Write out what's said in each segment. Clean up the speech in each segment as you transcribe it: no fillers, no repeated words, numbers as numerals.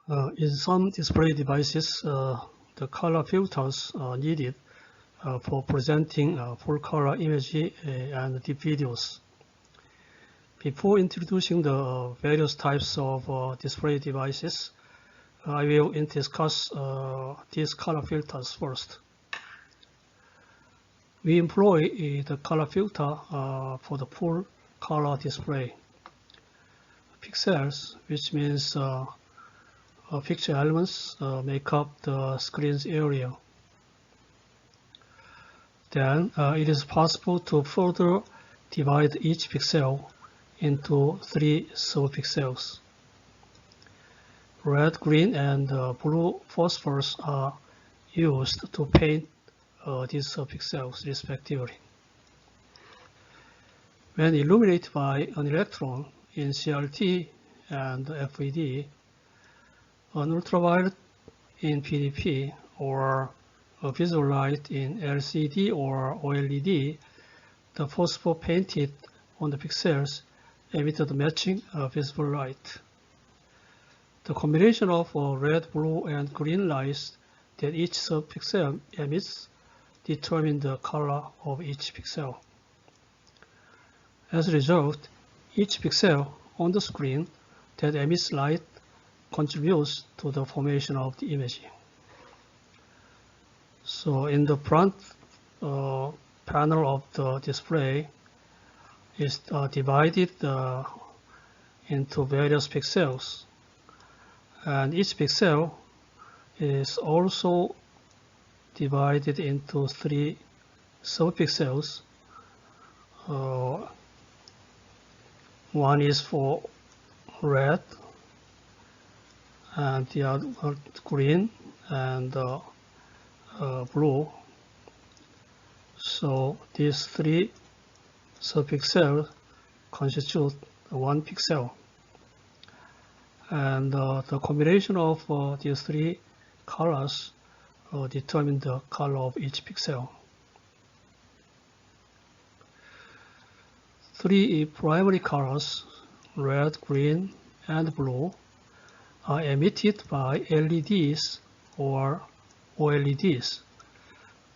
In some display devices, the color filters are needed for presenting full color images and deep videos. Before introducing the various types of display devices, I will discuss these color filters first. We employ the color filter for the full color display. Pixels, which means picture elements, make up the screen's area. Then it is possible to further divide each pixel into 3 subpixels. Red, green, and blue phosphors are used to paint these subpixels respectively. When illuminated by an electron in CRT and FED, an ultraviolet in PDP, or a visible light in LCD or OLED, the phosphor painted on the pixels emitted matching visible light. The combination of red, blue, and green lights that each subpixel emits determine the color of each pixel. As a result, each pixel on the screen that emits light contributes to the formation of the image. So in the front panel of the display is divided into various pixels, and each pixel is also divided into 3 subpixels. One is for red, and the other green and blue. So these 3 subpixels constitute 1 pixel, and the combination of these 3 colors determine the color of each pixel. 3 primary colors, red, green, and blue, are emitted by LEDs or OLEDs.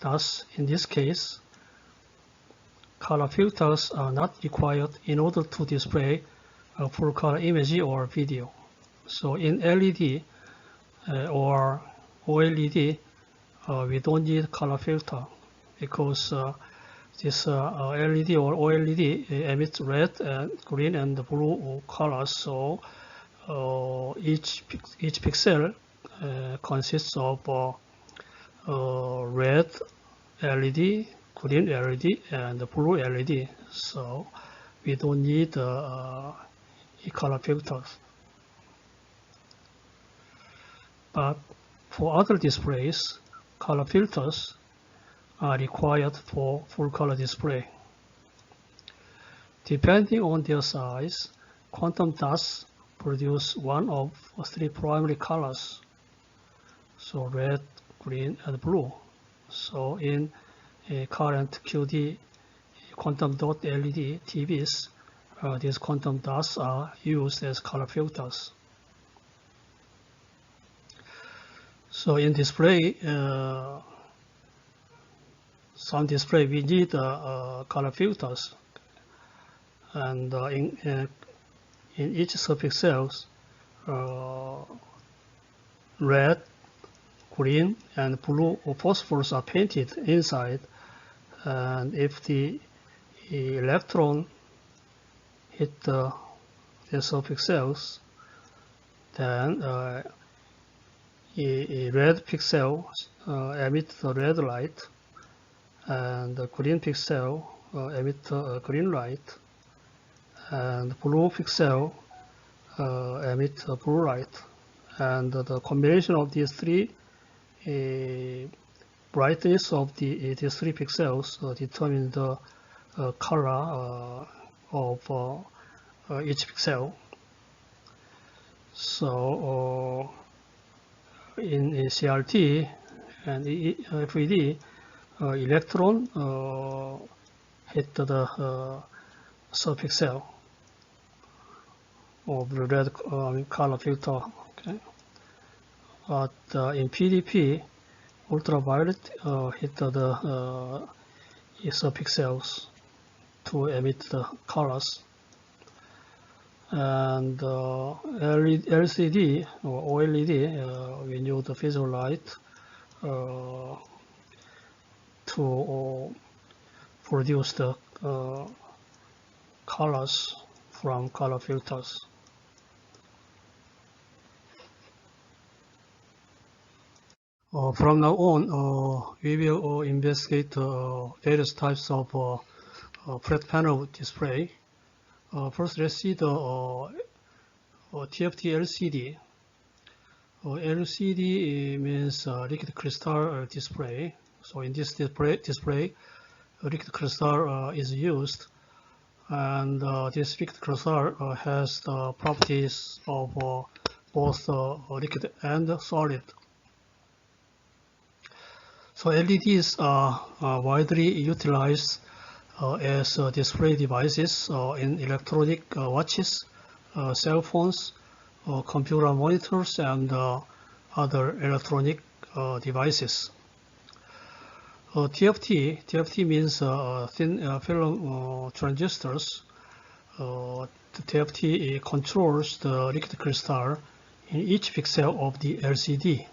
Thus, in this case, color filters are not required in order to display a full color image or video. So in LED or OLED, we don't need color filter because this LED or OLED emits red and green and blue colors. So each pixel consists of red LED, green LED, and blue LED. So we don't need color filters. But for other displays, color filters are required for full color display. Depending on their size, quantum dots produce one of 3 primary colors, so red, green, and blue. So in a current QD quantum dot LED TVs, these quantum dots are used as color filters. So in display, some display we need color filters, and in each subpixels, red, green, and blue phosphors are painted inside, and if the electron hit the subpixels, then a red pixel emits the red light, and the green pixel emits the green light, and blue pixel emits the blue light. And the combination of these 3 brightness of these 3 pixels determine the color of each pixel. So in CRT and FED, electron hit the subpixel of the red color filter. Okay, But in PDP, ultraviolet hit the pixels to emit the colors. And LCD or OLED, we use the visible light to produce the colors from color filters. From now on, we will investigate various types of flat panel display. First, let's see the TFT LCD. LCD means liquid crystal display. So in this display, liquid crystal is used, and this liquid crystal has the properties of both liquid and solid. So LEDs are widely utilized as display devices in electronic watches, cell phones, computer monitors, and other electronic devices. TFT means thin film transistors. The TFT controls the liquid crystal in each pixel of the LCD.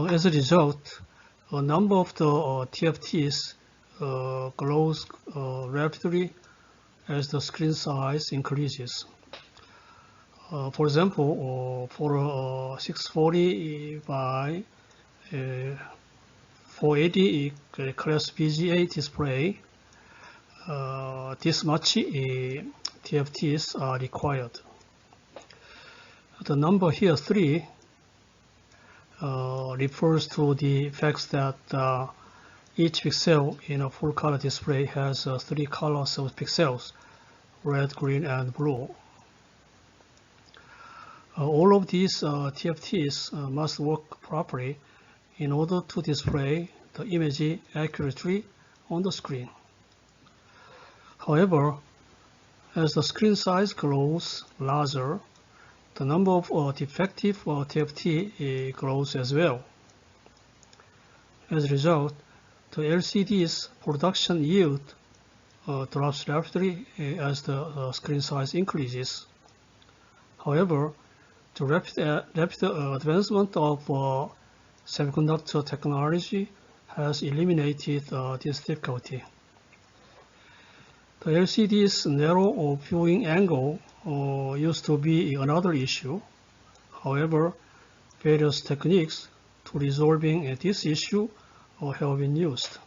As a result, a number of the TFTs grows rapidly as the screen size increases. For example, for a 640 by 480 class VGA display, this much TFTs are required. The number here, 3, refers to the fact that each pixel in a full color display has 3 colors of pixels: red, green, and blue. All of these TFTs must work properly in order to display the image accurately on the screen. However, as the screen size grows larger, the number of defective TFT grows as well. As a result, the LCD's production yield drops rapidly as the screen size increases. However, the rapid advancement of semiconductor technology has eliminated this difficulty. The LCD's narrow viewing angle used to be another issue. However, various techniques to resolving this issue have been used.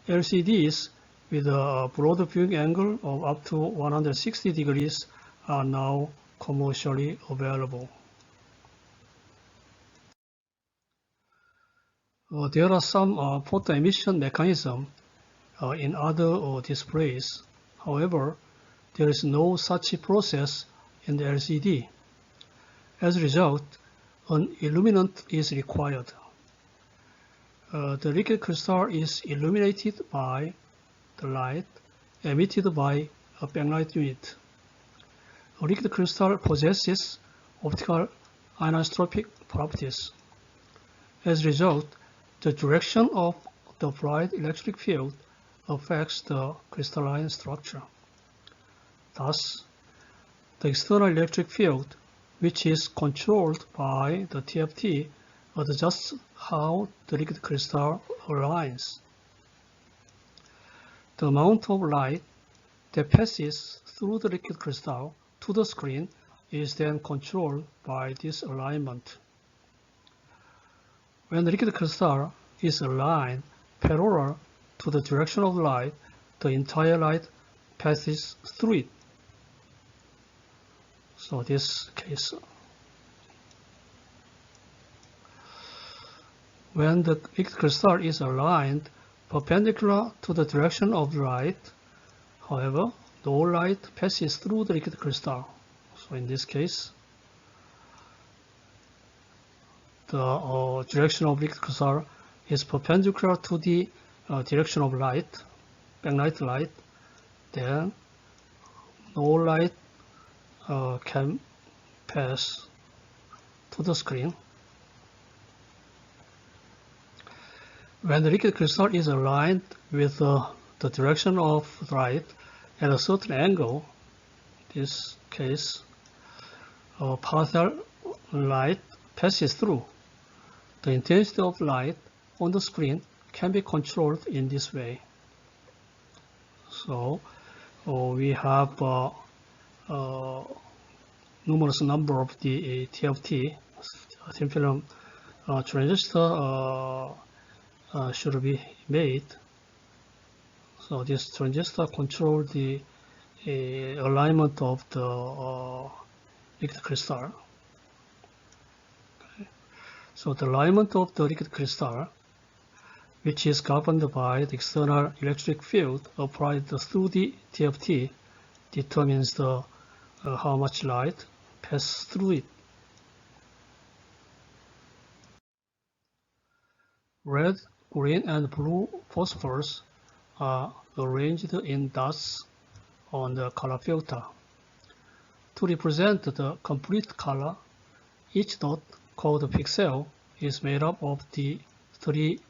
LCDs with a broad viewing angle of up to 160 degrees are now commercially available. There are some photo emission mechanisms in other displays. However, there is no such process in the LCD. As a result, an illuminant is required. The liquid crystal is illuminated by the light emitted by a backlight unit. A liquid crystal possesses optical anisotropic properties. As a result, the direction of the bright electric field affects the crystalline structure. Thus, the external electric field, which is controlled by the TFT, adjusts how the liquid crystal aligns. The amount of light that passes through the liquid crystal to the screen is then controlled by this alignment. When the liquid crystal is aligned parallel to the direction of light, the entire light passes through it. So this case, when the liquid crystal is aligned perpendicular to the direction of light, however, no light passes through the liquid crystal. So in this case, the direction of liquid crystal is perpendicular to the direction of light, backlight light. Then no light can pass to the screen. When the liquid crystal is aligned with the direction of light at a certain angle, in this case, partial light passes through. The intensity of light on the screen can be controlled in this way. So we have numerous number of the TFT, thin film transistor should be made. So this transistor controls the alignment of the liquid crystal. Okay. So the alignment of the liquid crystal, which is governed by the external electric field applied through the TFT, determines the how much light passes through it. Red, green, and blue phosphors are arranged in dots on the color filter. To represent the complete color, each dot, called a pixel, is made up of the 3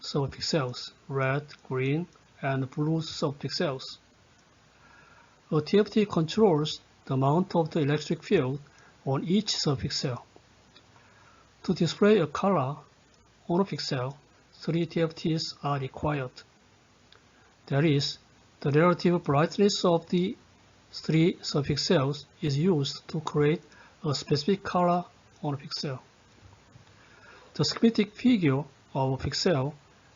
subpixels, red, green, and blue subpixels. A TFT controls the amount of the electric field on each subpixel. To display a color on a pixel, 3 TFTs are required. That is, the relative brightness of the 3 subpixels is used to create a specific color on a pixel. The schematic figure of a pixel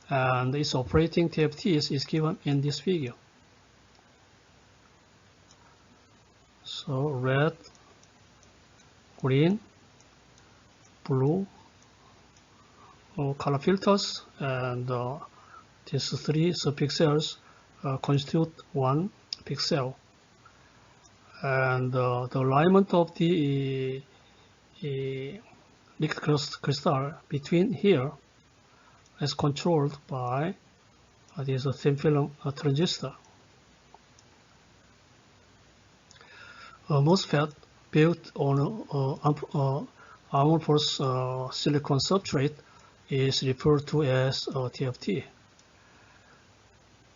and its operating TFTs is given in this figure. So red, green, blue color filters, and these 3 subpixels constitute 1 pixel. And the alignment of the liquid crystal between here is controlled by this thin film transistor. A MOSFET built on amorphous silicon substrate is referred to as a TFT.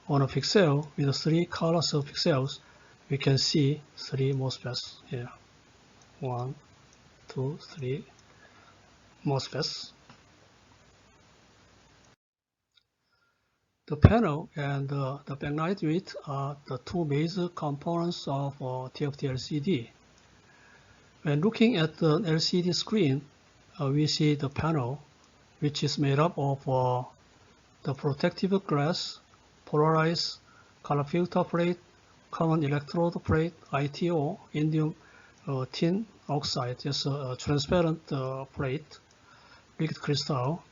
On a pixel with 3 color subpixels, we can see 3 MOSFETs here. 1, 2, 3 MOSFETs. The panel and the backlight width are the 2 major components of TFT LCD. When looking at the LCD screen, we see the panel, which is made up of the protective glass, polarized color filter plate, common electrode plate, ITO, indium tin oxide, just a transparent plate, liquid crystal,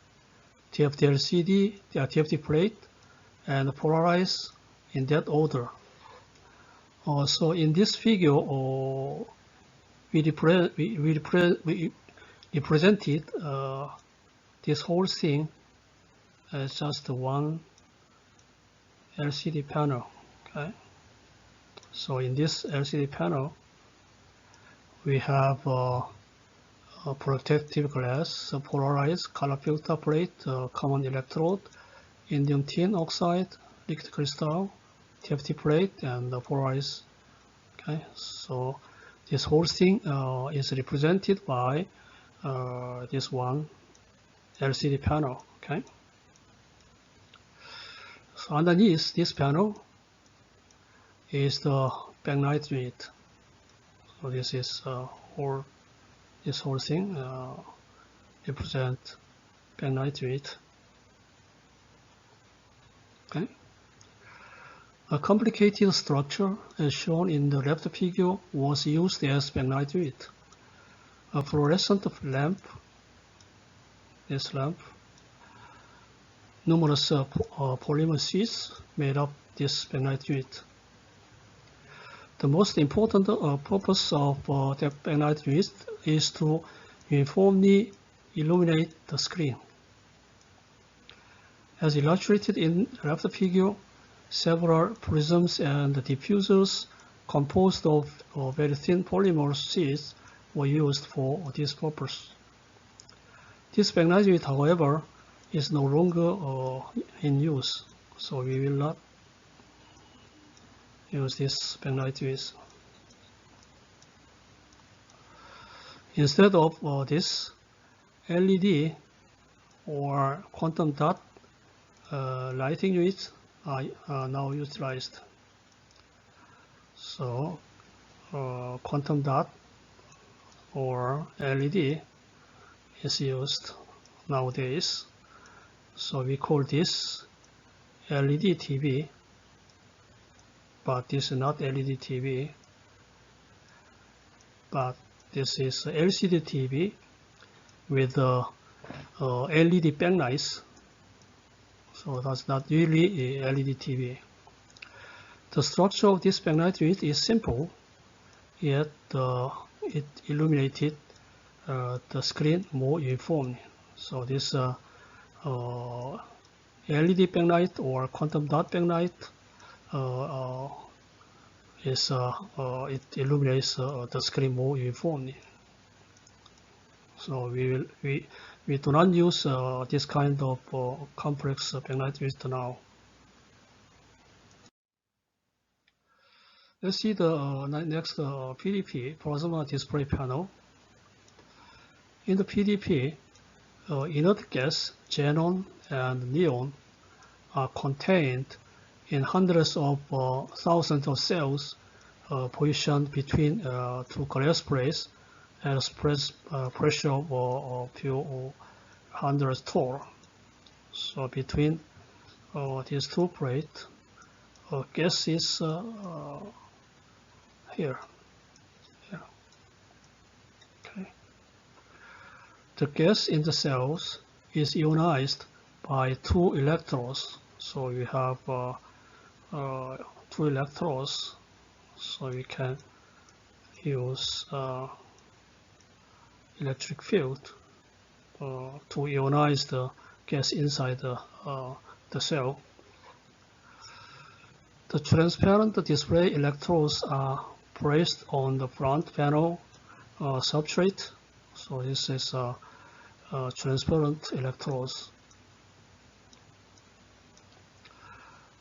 TFT LCD, the TFT plate, and polarized in that order. So in this figure, we represented this whole thing as just one LCD panel. Okay. So in this LCD panel, we have a protective glass, a polarized color filter plate, common electrode, indium tin oxide, liquid crystal, TFT plate, and polarized. Okay, so this whole thing is represented by this one LCD panel. Okay, so underneath this panel is the backlight unit. So this is this whole thing represent backlight unit. Okay. A complicated structure, as shown in the left figure, was used as backlight unit. A fluorescent lamp, this lamp, numerous polymer sheets made up this backlight unit. The most important purpose of the backlight unit is to uniformly illuminate the screen. As illustrated in the left figure, several prisms and diffusers composed of very thin polymer sheets were used for this purpose. This backlight, however, is no longer in use, so we will not use this backlight. Instead of this, LED or quantum dot lighting units are now utilized. So quantum dot or LED is used nowadays. So we call this LED TV, but this is not LED TV, but this is LCD TV with LED backlights. So that's not really a LED TV. The structure of this backlight unit is simple, yet it illuminated the screen more uniformly. So this LED backlight or quantum dot backlight it illuminates the screen more uniformly. So we do not use this kind of complex backlight unit now. Let's see the next PDP, plasma display panel. In the PDP, inert gas, xenon, and neon are contained in hundreds of thousands of cells positioned between two glass plates at a pressure of a few hundred torr. So between these two plates, gas is here. Okay. The gas in the cells is ionized by two electrodes. So we have two electrodes, so we can use electric field to ionize the gas inside the cell. The transparent display electrodes are placed on the front panel substrate. So this is transparent electrodes.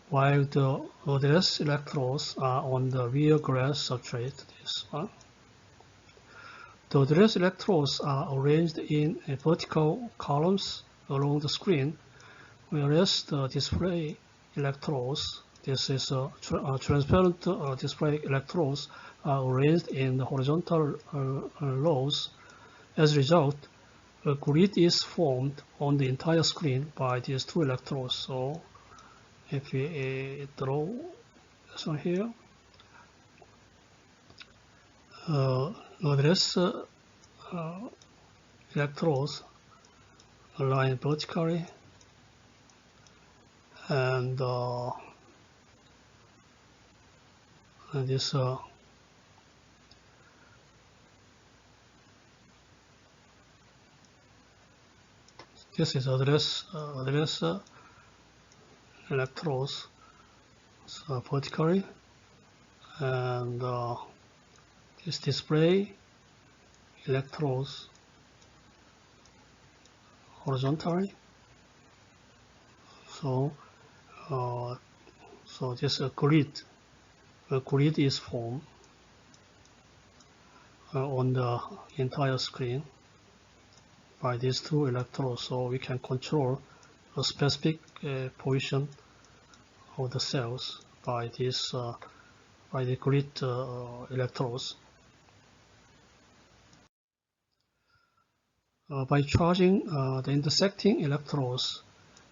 While the odorless electrodes are on the rear glass substrate, this one. The odorless electrodes are arranged in vertical columns along the screen, whereas the display electrodes, this is transparent display electrodes, are arranged in the horizontal rows. As a result, a grid is formed on the entire screen by these two electrodes. So if we draw this one here, odorless electrodes align vertically, and this this is odorless electrodes, so vertically, and this display electrodes horizontally. So so this a grid is formed on the entire screen by these two electrodes. So we can control a specific position of the cells by this by the grid electrodes. By charging the intersecting electrodes,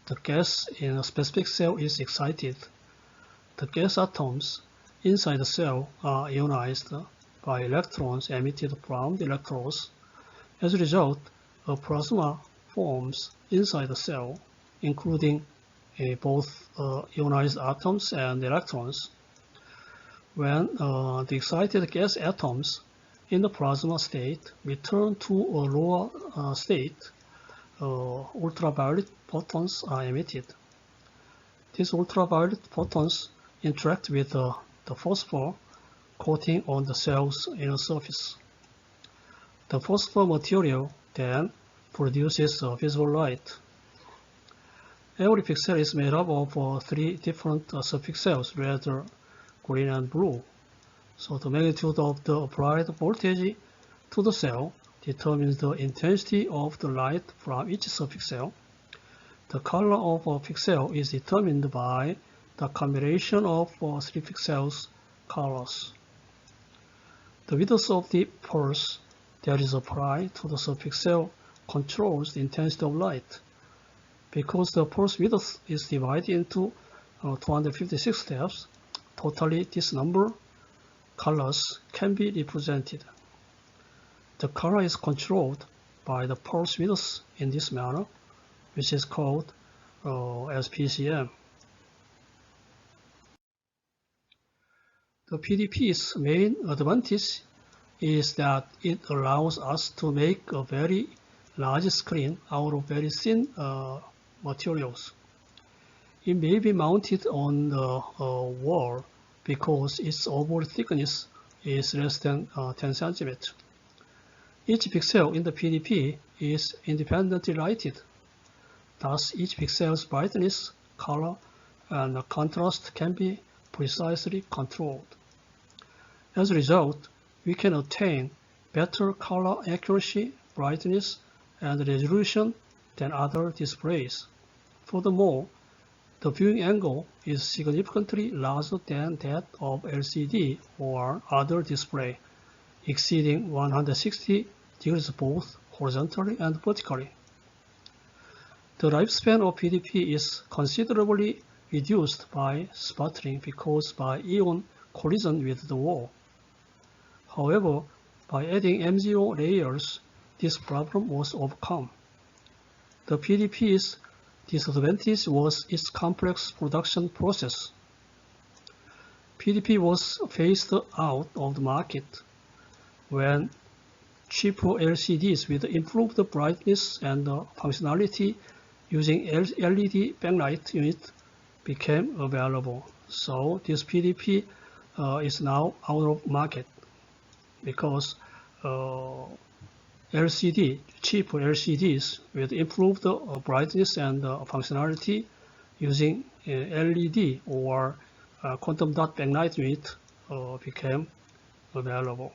the gas in a specific cell is excited. The gas atoms inside the cell are ionized by electrons emitted from the electrodes. As a result, a plasma forms inside the cell, including both ionized atoms and electrons. When the excited gas atoms in the plasma state return to a lower state, ultraviolet photons are emitted. These ultraviolet photons interact with the phosphor coating on the cell's inner surface. The phosphor material then produces visible light. Every pixel is made up of 3 different subpixels, red, green, and blue. So the magnitude of the applied voltage to the cell determines the intensity of the light from each subpixel. The color of a pixel is determined by the combination of 3 pixels colors. The width of the pulse that is applied to the subpixel controls the intensity of light. Because the pulse width is divided into 256 steps, totally this number colors can be represented. The color is controlled by the pulse width in this manner, which is called as PCM. The PDP's main advantage is that it allows us to make a very large screen out of very thin materials. It may be mounted on the wall because its overall thickness is less than 10 cm. Each pixel in the PDP is independently lighted. Thus, each pixel's brightness, color, and contrast can be precisely controlled. As a result, we can attain better color accuracy, brightness, and resolution than other displays. Furthermore, the viewing angle is significantly larger than that of LCD or other display, exceeding 160 degrees both horizontally and vertically. The lifespan of PDP is considerably reduced by sputtering because by ion collision with the wall. However, by adding M0 layers, this problem was overcome. The PDP's disadvantage was its complex production process. PDP was phased out of the market when cheaper LCDs with improved brightness and functionality using LED backlight unit became available. So this PDP is now out of market because cheaper LCDs with improved brightness and functionality using LED or quantum dot backlight unit became available.